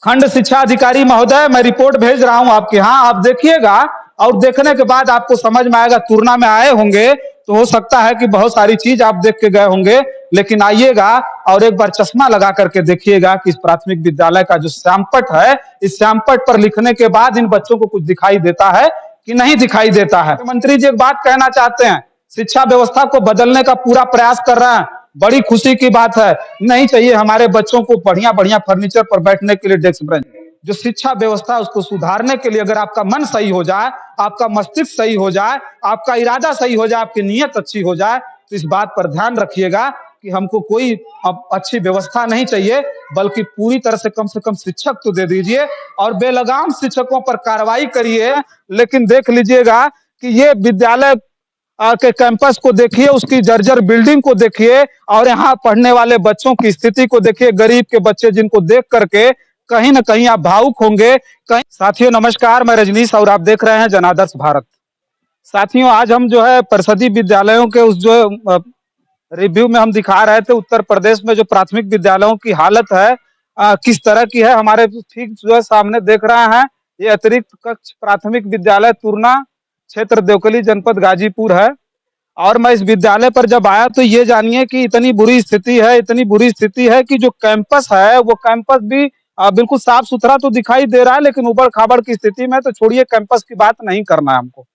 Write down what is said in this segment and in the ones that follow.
खंड शिक्षा अधिकारी महोदय, मैं रिपोर्ट भेज रहा हूं आपके यहाँ, आप देखिएगा और देखने के बाद आपको समझ में आएगा। तुरना में आए होंगे तो हो सकता है कि बहुत सारी चीज आप देख के गए होंगे, लेकिन आइएगा और एक बार चश्मा लगा करके देखिएगा कि इस प्राथमिक विद्यालय का जो श्यामपट्ट है, इस श्यामपट्ट पर लिखने के बाद इन बच्चों को कुछ दिखाई देता है कि नहीं दिखाई देता है। मंत्री जी एक बात कहना चाहते हैं, शिक्षा व्यवस्था को बदलने का पूरा प्रयास कर रहे हैं, बड़ी खुशी की बात है। नहीं चाहिए हमारे बच्चों को बढ़िया बढ़िया फर्नीचर पर बैठने के लिए डेस्क बेंच। जो शिक्षा व्यवस्था है उसको सुधारने के लिए अगर आपका मन सही हो जाए, आपका मस्तिष्क सही हो जाए, आपका इरादा सही हो जाए, आपकी नीयत अच्छी हो जाए, तो इस बात पर ध्यान रखिएगा कि हमको कोई अब अच्छी व्यवस्था नहीं चाहिए, बल्कि पूरी तरह से कम शिक्षक तो दे दीजिए और बेलगाम शिक्षकों पर कार्रवाई करिए। लेकिन देख लीजिएगा कि ये विद्यालय के कैंपस को देखिए, उसकी जर्जर बिल्डिंग को देखिए और यहाँ पढ़ने वाले बच्चों की स्थिति को देखिए, गरीब के बच्चे जिनको देख करके कहीं ना कहीं आप भावुक होंगे। कहीं साथियों नमस्कार, मैं रजनीश और आप देख रहे हैं जनादर्श भारत। साथियों आज हम जो है परिषदीय विद्यालयों के उस जो रिव्यू में हम दिखा रहे थे उत्तर प्रदेश में जो प्राथमिक विद्यालयों की हालत है किस तरह की है, हमारे ठीक जो है सामने देख रहे हैं। ये अतिरिक्त कक्ष प्राथमिक विद्यालय तुरना, क्षेत्र देवकली, जनपद गाजीपुर है। और मैं इस विद्यालय पर जब आया तो ये जानिए कि इतनी बुरी स्थिति है, इतनी बुरी स्थिति है कि जो कैंपस है वो कैंपस भी बिल्कुल साफ सुथरा तो दिखाई दे रहा है, लेकिन उबड़ खाबड़ की स्थिति में। तो छोड़िए, कैंपस की बात नहीं करना है हमको।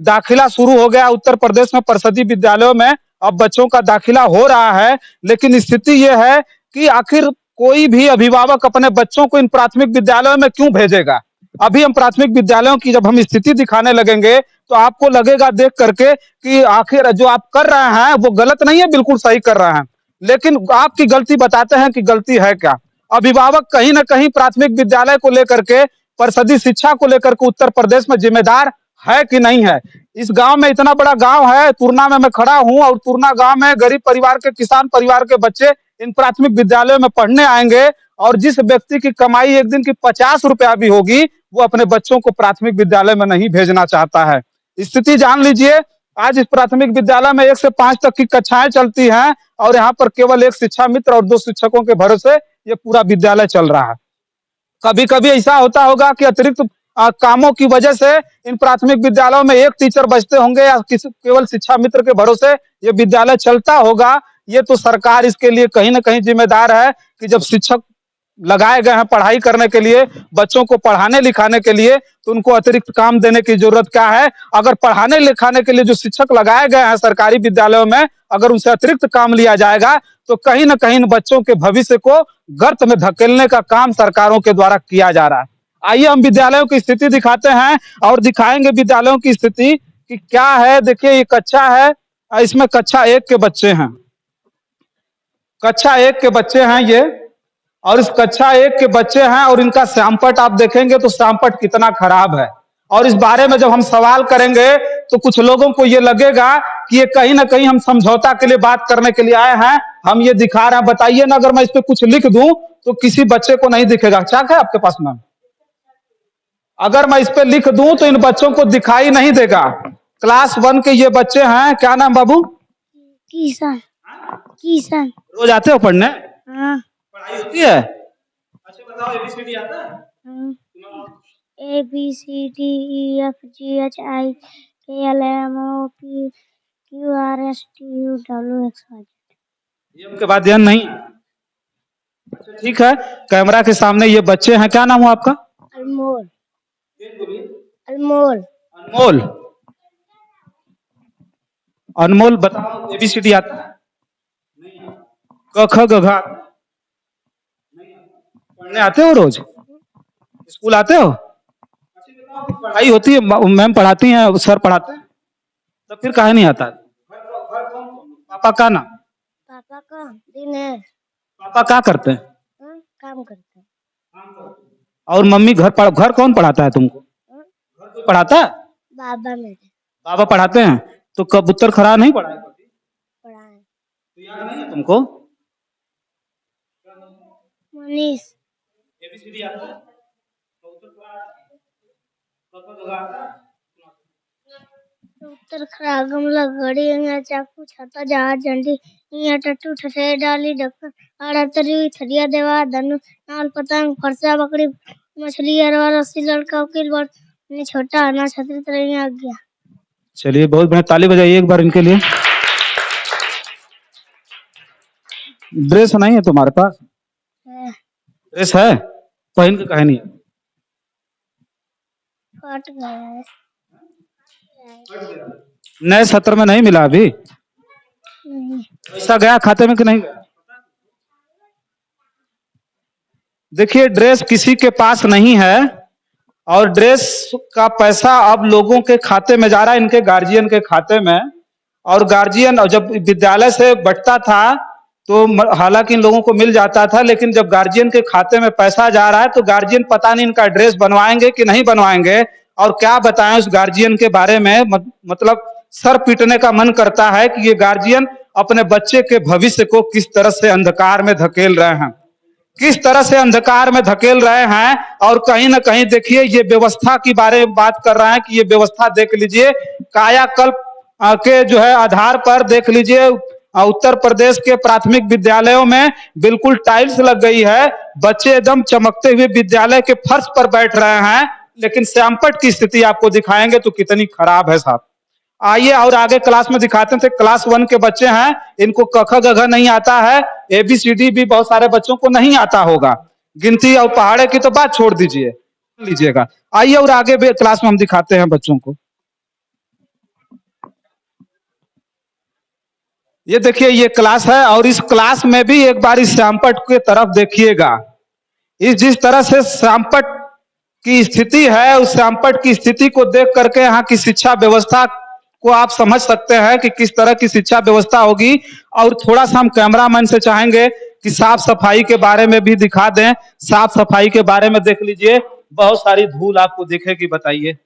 दाखिला शुरू हो गया उत्तर प्रदेश में परिषदीय विद्यालयों में, अब बच्चों का दाखिला हो रहा है, लेकिन स्थिति यह है कि आखिर कोई भी अभिभावक अपने बच्चों को इन प्राथमिक विद्यालयों में क्यों भेजेगा। अभी हम प्राथमिक विद्यालयों की जब हम स्थिति दिखाने लगेंगे तो आपको लगेगा देख करके कि आखिर जो आप कर रहे हैं वो गलत नहीं है, बिल्कुल सही कर रहे हैं, लेकिन आपकी गलती बताते हैं कि गलती है क्या। अभिभावक कहीं ना कहीं प्राथमिक विद्यालय को लेकर के, परिषदीय शिक्षा को लेकर के उत्तर प्रदेश में जिम्मेदार है कि नहीं है। इस गांव में, इतना बड़ा गांव है तुरना में मैं खड़ा हूं, और तुरना गांव में गरीब परिवार के, किसान परिवार के बच्चे इन प्राथमिक विद्यालयों में पढ़ने आएंगे, और जिस व्यक्ति की कमाई एक दिन की 50 रुपया भी होगी वो अपने बच्चों को प्राथमिक विद्यालय में नहीं भेजना चाहता है। स्थिति जान लीजिए। आज इस प्राथमिक विद्यालय में 1 से 5 तक की कक्षाएं चलती हैं और यहाँ पर केवल एक शिक्षा मित्र और 2 शिक्षकों के भरोसे ये पूरा विद्यालय चल रहा है। कभी कभी ऐसा होता होगा कि अतिरिक्त कामों की वजह से इन प्राथमिक विद्यालयों में एक टीचर बचते होंगे या किसी केवल शिक्षा मित्र के भरोसे ये विद्यालय चलता होगा। ये तो सरकार इसके लिए कहीं ना कहीं जिम्मेदार है कि जब शिक्षक लगाए गए हैं पढ़ाई करने के लिए, बच्चों को पढ़ाने लिखाने के लिए, तो उनको अतिरिक्त काम देने की जरूरत क्या है। अगर पढ़ाने लिखाने के लिए जो शिक्षक लगाए गए हैं सरकारी विद्यालयों में, अगर उनसे अतिरिक्त काम लिया जाएगा तो कहीं ना कहीं बच्चों के भविष्य को गर्त में धकेलने का काम सरकारों के द्वारा किया जा रहा है। आइए हम विद्यालयों की स्थिति दिखाते हैं और दिखाएंगे विद्यालयों की स्थिति कि क्या है। देखिए ये कक्षा है, इसमें कक्षा 1 के बच्चे हैं, कक्षा 1 के बच्चे हैं ये, और इस कक्षा 1 के बच्चे हैं और इनका श्यामपट्ट आप देखेंगे तो श्यामपट्ट कितना खराब है। और इस बारे में जब हम सवाल करेंगे तो कुछ लोगों को ये लगेगा कि ये कहीं ना कहीं हम समझौता के लिए बात करने के लिए आए हैं, हम ये दिखा रहे हैं। बताइए ना, अगर मैं इस पे कुछ लिख दूं तो किसी बच्चे को नहीं दिखेगा। चाक है आपके पास में? अगर मैं इस पे लिख दूं तो इन बच्चों को दिखाई नहीं देगा। क्लास 1 के ये बच्चे हैं। क्या नाम बाबू? किशन। किशन। रोज आते हो पढ़ने? हाँ। पढ़ाई होती है? अच्छा बताओ, एबीसीडी आता है? ABCDEFGHIKLMNOPQRSTUWXYZ। ये उनके बाद ध्यान नहीं। अच्छा ठीक है, कैमरा के सामने ये बच्चे हैं। क्या नाम हुआ आपका? अनमोल। अनमोल। अनमोल। अनमोल बताओ, एबीसीडी आता है? क ख ग घ पढ़ने आते हो? रोज स्कूल आते हो? पढ़ाई होती है, मैम पढ़ाती हैं, सर पढ़ाते हैं, तो फिर काहे नहीं आता? पापा का नाम? पापा का दिनेश। पापा क्या करते हैं? काम करते हैं। और मम्मी घर कौन पढ़ाता है तुमको? घर कोई पढ़ाता है? बाबा मेरे बाबा पढ़ाते हैं। तो कबूतर खड़ा नहीं पढ़ाए? पढ़ाए। तो याद नहीं है तुमको? मनीष। एबीसीडी आता है? उत्तर खड़ा गमला घड़ी यहाँ चाकू छाता जहाज झंडी यहाँ टट्टू ठठे डाली ढक्कन आड़ा तरी थरिया देवा धनु नाल पतंग फरसा बकरी मछली अरवा रस्सी लड़का वकील बड़ ने छोटा अना छतरी तरह यहाँ गया। चलिए बहुत बढ़िया, ताली बजाइए एक बार इनके लिए। ड्रेस नहीं है तुम्हारे पास? ड्रेस है, पहन के कहे नहीं फट गया है। नए सत्र में नहीं मिला अभी? नहीं पैसा गया खाते में कि नहीं गया? देखिए ड्रेस किसी के पास नहीं है और ड्रेस का पैसा अब लोगों के खाते में जा रहा है, इनके गार्जियन के खाते में। और गार्जियन जब विद्यालय से बंटता था तो हालांकि इन लोगों को मिल जाता था, लेकिन जब गार्जियन के खाते में पैसा जा रहा है तो गार्जियन पता नहीं इनका ड्रेस बनवाएंगे कि नहीं बनवाएंगे। और क्या बताएं उस गार्जियन के बारे में, मतलब सर पीटने का मन करता है कि ये गार्जियन अपने बच्चे के भविष्य को किस तरह से अंधकार में धकेल रहे हैं, किस तरह से अंधकार में धकेल रहे हैं। और कहीं ना कहीं देखिए ये व्यवस्था के बारे में बात कर रहे हैं कि ये व्यवस्था देख लीजिए, कायाकल्प के जो है आधार पर देख लीजिए उत्तर प्रदेश के प्राथमिक विद्यालयों में बिल्कुल टाइल्स लग गई है, बच्चे एकदम चमकते हुए विद्यालय के फर्श पर बैठ रहे हैं। लेकिन श्यामपट की स्थिति आपको दिखाएंगे तो कितनी खराब है साहब। आइए और आगे क्लास में दिखाते थे। क्लास 1 के बच्चे हैं, इनको क ख ग घ नहीं आता है, ABCD भी बहुत सारे बच्चों को नहीं आता होगा, गिनती और पहाड़े की तो बात छोड़ दीजिए लीजिएगा। आइए और आगे भी क्लास में हम दिखाते हैं बच्चों को। ये देखिए ये क्लास है और इस क्लास में भी एक बार इस श्यामपट की तरफ देखिएगा। इस जिस तरह से श्यामपट की स्थिति है, उस श्यामपट की स्थिति को देख करके यहाँ की शिक्षा व्यवस्था को आप समझ सकते हैं कि किस तरह की शिक्षा व्यवस्था होगी। और थोड़ा सा हम कैमरामैन से चाहेंगे कि साफ सफाई के बारे में भी दिखा दें। साफ सफाई के बारे में देख लीजिए, बहुत सारी धूल आपको दिखेगी। बताइए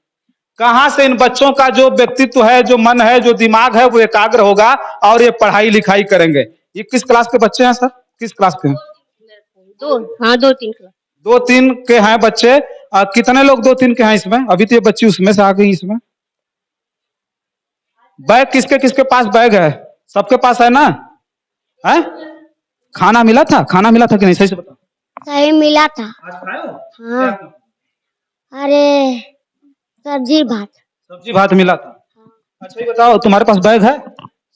कहां से इन बच्चों का जो व्यक्तित्व है, जो मन है, जो दिमाग है वो एकाग्र होगा और ये पढ़ाई लिखाई करेंगे। ये किस क्लास के बच्चे हैं सर, किस क्लास के हैं? दो तीन क्लास। 2-3 के हैं बच्चे। कितने लोग 2-3 के हैं इसमें? अभी तो ये बच्ची उसमें से आ गई। इसमें बैग किसके किसके पास बैग है? सबके पास है ना? है? खाना मिला था? खाना मिला था कि नहीं, सही से बताओ। सही मिला था। आज खाए हो? हाँ। अरे सब्जी भात। सब्जी भात मिला था। अच्छा ये बताओ तुम्हारे पास बैग है?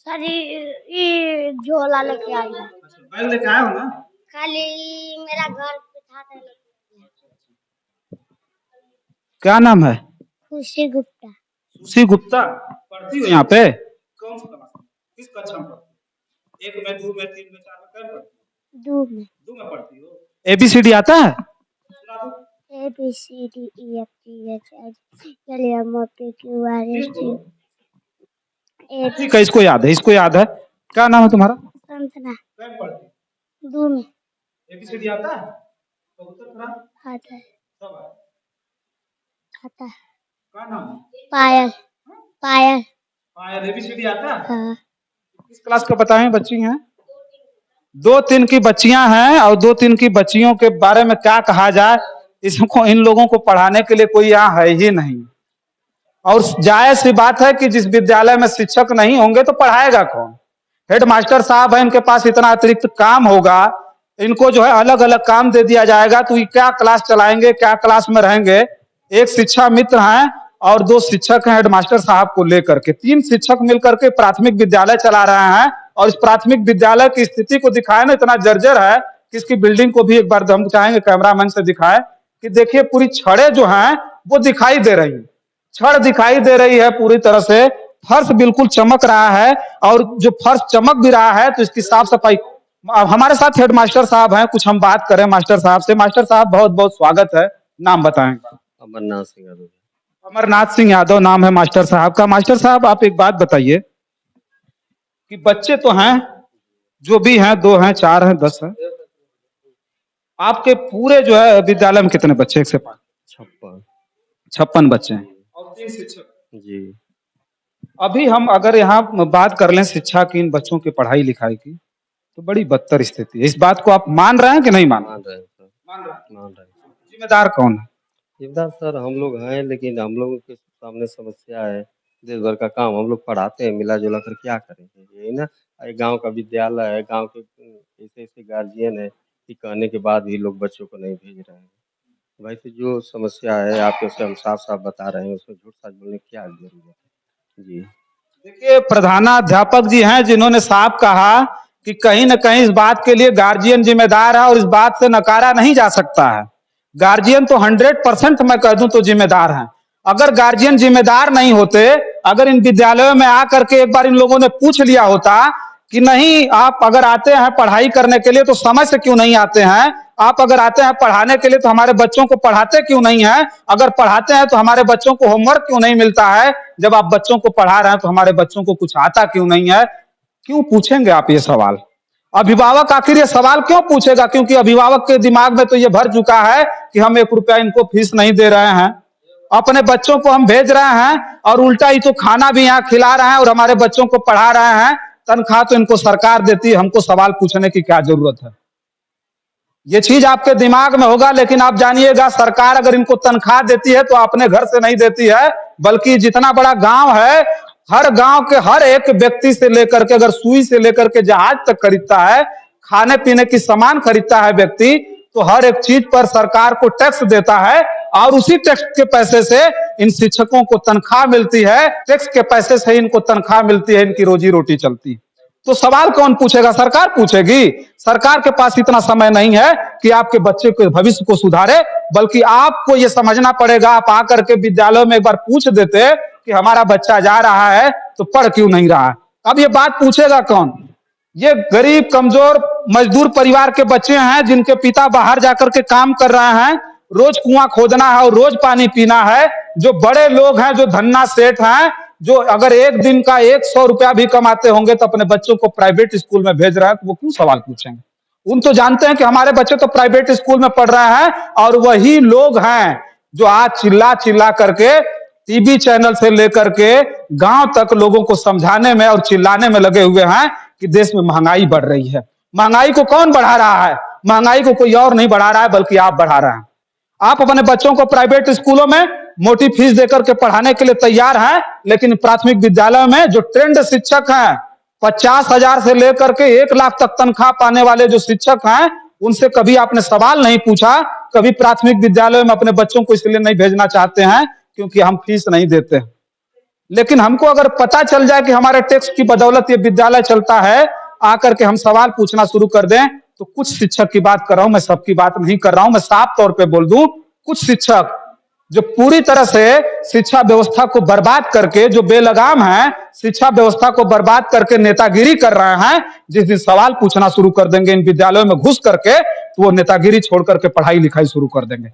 सर ये झोला लेके आई है। बैग लेके आए हो ना? खाली मेरा घर पे था। क्या नाम है? खुशी गुप्ता। खुशी गुप्ता। पढ़ती हो यहाँ पे? कौन सी क्लास में? किस कक्षा में पढ़ती हो? 1 में, 2 में, 3 में, 4 में, कब पढ़ती हो? 2 में पढ़ती हो। ABCD आता है? ABCD EFG HIJ ठीक है, इसको याद है, इसको याद है। क्या नाम है तुम्हारा? संतना। कब पढ़ती हो? 2 में। ABCD आता है? आता है। सब आता है। क्या नाम है? पायल। पायल। पायल। ABCD आता है? हाँ। किस क्लास का बताएं बच्ची हैं? 2-3 की बच्चियां हैं और 2-3 की बच्चियों के बारे में क्या कहा जाए। इसको इन लोगों को पढ़ाने के लिए कोई यहाँ है ही नहीं। और जायज सी बात है कि जिस विद्यालय में शिक्षक नहीं होंगे तो पढ़ाएगा कौन? हेड मास्टर साहब है, इनके पास इतना अतिरिक्त काम होगा, इनको जो है अलग अलग काम दे दिया जाएगा तो ये क्या क्लास चलाएंगे, क्या क्लास में रहेंगे। एक शिक्षा मित्र हैं और 2 शिक्षक हैं हेडमास्टर साहब को लेकर के। 3 शिक्षक मिलकर के प्राथमिक विद्यालय चला रहे हैं। और इस प्राथमिक विद्यालय की स्थिति को दिखाए ना, इतना जर्जर है कि इसकी बिल्डिंग को भी एक बार हम चाहेंगे कैमरामैन से दिखाए कि देखिए पूरी छड़ें जो हैं वो दिखाई दे रही है, छड़ दिखाई दे रही है पूरी तरह से। फर्श बिल्कुल चमक रहा है और जो फर्श चमक भी रहा है तो इसकी साफ सफाई। हमारे साथ हेडमास्टर साहब हैं, कुछ हम बात करें मास्टर साहब से। मास्टर साहब बहुत बहुत स्वागत है। नाम बताएं। अमरनाथ सिंह यादव। अमरनाथ सिंह यादव नाम है मास्टर साहब का। मास्टर साहब आप एक बात बताइए कि बच्चे तो हैं, जो भी हैं, 2 हैं, 4 हैं, 10 हैं, आपके पूरे जो है विद्यालय में कितने बच्चे? 1 से 5? 56 बच्चे हैं और 3 शिक्षक जी। अभी हम अगर यहाँ बात कर लें शिक्षा की, इन बच्चों की पढ़ाई लिखाई की, तो बड़ी बदतर स्थिति है। इस बात को आप मान रहे हैं कि नहीं मान रहे? मान रहे हैं सर। मान रहे हैं। हैं। जिम्मेदार कौन है? जिम्मेदार सर हम लोग हैं, लेकिन हम लोगों के सामने समस्या है देश भर का काम हम लोग पढ़ाते हैं, मिला-जुला कर क्या करेंगे? यही ना, एक गाँव का विद्यालय है, गाँव के ऐसे-ऐसे गार्जियन हैं कि कहने के बाद भी लोग बच्चों को नहीं भेज रहे हैं। वैसे जो समस्या है आपके से हम साफ-साफ बता रहे हैं, उसमें झूठ-सच बोलने की क्या ज़रूरत है? जी। देखिए, प्रधानाध्यापक जी हैं जिन्होंने साफ कहा कि कहीं न कहीं इस बात के लिए गार्जियन जिम्मेदार है और इस बात से नकारा नहीं जा सकता है। गार्जियन तो 100% मैं कह दूं तो जिम्मेदार हैं। अगर गार्जियन जिम्मेदार नहीं होते, अगर इन विद्यालयों में आकर के एक बार इन लोगों ने पूछ लिया होता कि नहीं, आप अगर आते हैं पढ़ाई करने के लिए तो समय से क्यों नहीं आते हैं? आप अगर आते हैं पढ़ाने के लिए तो हमारे बच्चों को पढ़ाते क्यों नहीं हैं? अगर पढ़ाते हैं तो हमारे बच्चों को होमवर्क क्यों नहीं मिलता है? जब आप बच्चों को पढ़ा रहे हैं तो हमारे बच्चों को कुछ आता क्यों नहीं है? क्यों पूछेंगे आप ये सवाल? अभिभावक आखिर ये सवाल क्यों पूछेगा? क्योंकि अभिभावक के दिमाग में तो ये भर चुका है कि हम 1 रुपया इनको फीस नहीं दे रहे हैं, अपने बच्चों को हम भेज रहे हैं और उल्टा ही तो खाना भी यहाँ खिला रहे हैं और हमारे बच्चों को पढ़ा रहे हैं। तनख्वाह तो इनको सरकार देती है, हमको सवाल पूछने की क्या जरूरत है? ये चीज आपके दिमाग में होगा, लेकिन आप जानिएगा सरकार अगर इनको तनख्वाह देती है तो अपने घर से नहीं देती है, बल्कि जितना बड़ा गांव है, हर गांव के हर एक व्यक्ति से लेकर के, अगर सुई से लेकर के जहाज तक खरीदता है, खाने पीने की सामान खरीदता है व्यक्ति, तो हर एक चीज पर सरकार को टैक्स देता है और उसी टैक्स के पैसे से इन शिक्षकों को तनख्वाह मिलती है, टैक्स के पैसे से इनको तनख्वाह मिलती है, इनकी रोजी रोटी चलती है। तो सवाल कौन पूछेगा? सरकार पूछेगी। सरकार के पास इतना समय नहीं है कि आपके बच्चे के भविष्य को सुधारे, बल्कि आपको यह समझना पड़ेगा, आप आकर के विद्यालयों में एक बार पूछ देते कि हमारा बच्चा जा रहा है तो पढ़ क्यों नहीं रहा है। अब ये बात पूछेगा कौन? ये गरीब कमजोर मजदूर परिवार के बच्चे हैं जिनके पिता बाहर जाकर के काम कर रहे हैं, रोज कुआं खोदना है और रोज पानी पीना है। जो बड़े लोग हैं, जो धन्ना सेठ हैं, जो अगर एक दिन का 100 रुपया भी कमाते होंगे तो अपने बच्चों को प्राइवेट स्कूल में भेज रहे हैं, तो वो क्यों सवाल पूछेंगे? उन तो जानते हैं कि हमारे बच्चे तो प्राइवेट स्कूल में पढ़ रहे हैं, और वही लोग हैं जो आज चिल्ला चिल्ला करके टीवी चैनल से लेकर के गांव तक लोगों को समझाने में और चिल्लाने में लगे हुए हैं कि देश में महंगाई बढ़ रही है। महंगाई को कौन बढ़ा रहा है? महंगाई को कोई और नहीं बढ़ा रहा है, बल्कि आप बढ़ा रहे हैं। आप अपने बच्चों को प्राइवेट स्कूलों में मोटी फीस देकर के पढ़ाने के लिए तैयार हैं, लेकिन प्राथमिक विद्यालय में जो ट्रेंड शिक्षक हैं, 50,000 से लेकर के 1 लाख तक तनख्वाह पाने वाले जो शिक्षक हैं, उनसे कभी आपने सवाल नहीं पूछा। कभी प्राथमिक विद्यालय में अपने बच्चों को इसलिए नहीं भेजना चाहते हैं क्योंकि हम फीस नहीं देते। लेकिन हमको अगर पता चल जाए कि हमारे टैक्स की बदौलत ये विद्यालय चलता है, आकर के हम सवाल पूछना शुरू कर दें, तो कुछ शिक्षक की बात कर रहा हूं, मैं सबकी बात नहीं कर रहा हूं, मैं साफ तौर पे बोल दूं, कुछ शिक्षक जो पूरी तरह से शिक्षा व्यवस्था को बर्बाद करके, जो बेलगाम हैं, शिक्षा व्यवस्था को बर्बाद करके नेतागिरी कर रहे हैं, जिस दिन सवाल पूछना शुरू कर देंगे इन विद्यालयों में घुस करके, तो वो नेतागिरी छोड़ करके पढ़ाई लिखाई शुरू कर देंगे।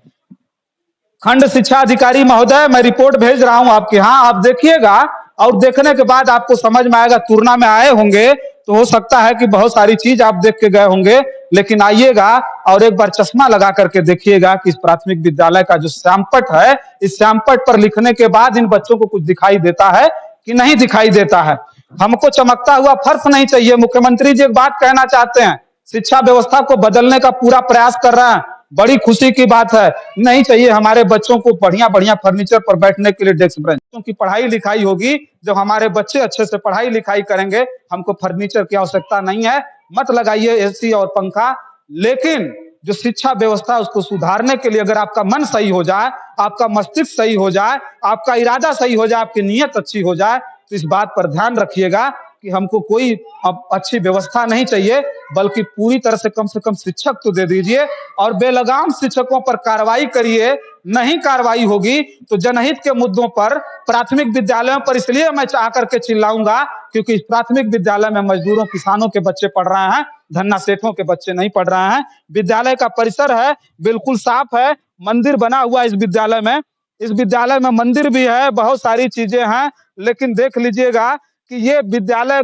खंड शिक्षा अधिकारी महोदय, मैं रिपोर्ट भेज रहा हूं आपके यहाँ, आप देखिएगा और देखने के बाद आपको समझ में आएगा। तुरना में आए होंगे तो हो सकता है कि बहुत सारी चीज आप देख के गए होंगे, लेकिन आइएगा और एक बार चश्मा लगा करके देखिएगा कि इस प्राथमिक विद्यालय का जो श्यामपट्ट है, इस श्यामपट्ट पर लिखने के बाद इन बच्चों को कुछ दिखाई देता है कि नहीं दिखाई देता है। हमको चमकता हुआ फर्श नहीं चाहिए। मुख्यमंत्री जी एक बात कहना चाहते हैं, शिक्षा व्यवस्था को बदलने का पूरा प्रयास कर रहे हैं, बड़ी खुशी की बात है। नहीं चाहिए हमारे बच्चों को बढ़िया बढ़िया फर्नीचर पर बैठने के लिए डेस्क बेंच, क्योंकि पढ़ाई लिखाई होगी। जब हमारे बच्चे अच्छे से पढ़ाई लिखाई करेंगे, हमको फर्नीचर की आवश्यकता नहीं है। मत लगाइए एसी और पंखा, लेकिन जो शिक्षा व्यवस्था है उसको सुधारने के लिए अगर आपका मन सही हो जाए, आपका मस्तिष्क सही हो जाए, आपका इरादा सही हो जाए, आपकी नीयत अच्छी हो जाए, तो इस बात पर ध्यान रखिएगा कि हमको कोई अब अच्छी व्यवस्था नहीं चाहिए, बल्कि पूरी तरह से कम शिक्षक तो दे दीजिए और बेलगाम शिक्षकों पर कार्रवाई करिए। नहीं कार्रवाई होगी तो जनहित के मुद्दों पर प्राथमिक विद्यालयों पर इसलिए मैं आकर के चिल्लाऊंगा क्योंकि इस प्राथमिक विद्यालय में मजदूरों किसानों के बच्चे पढ़ रहे हैं, धन्ना सेठों के बच्चे नहीं पढ़ रहे हैं। विद्यालय का परिसर है बिल्कुल साफ है, मंदिर बना हुआ इस विद्यालय में, इस विद्यालय में मंदिर भी है, बहुत सारी चीजें हैं। लेकिन देख लीजिएगा कि ये विद्यालय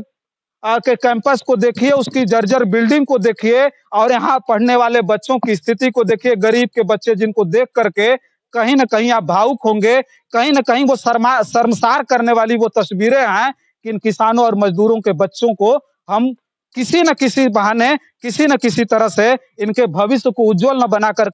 के कैंपस को देखिए, उसकी जर्जर बिल्डिंग को देखिए और यहाँ पढ़ने वाले बच्चों की स्थिति को देखिए। गरीब के बच्चे जिनको देख करके कहीं ना कहीं आप भावुक होंगे, कहीं ना कहीं वो शर्मसार करने वाली वो तस्वीरें हैं कि इन किसानों और मजदूरों के बच्चों को हम किसी न किसी बहाने, किसी न किसी तरह से इनके भविष्य को उज्जवल न बनाकर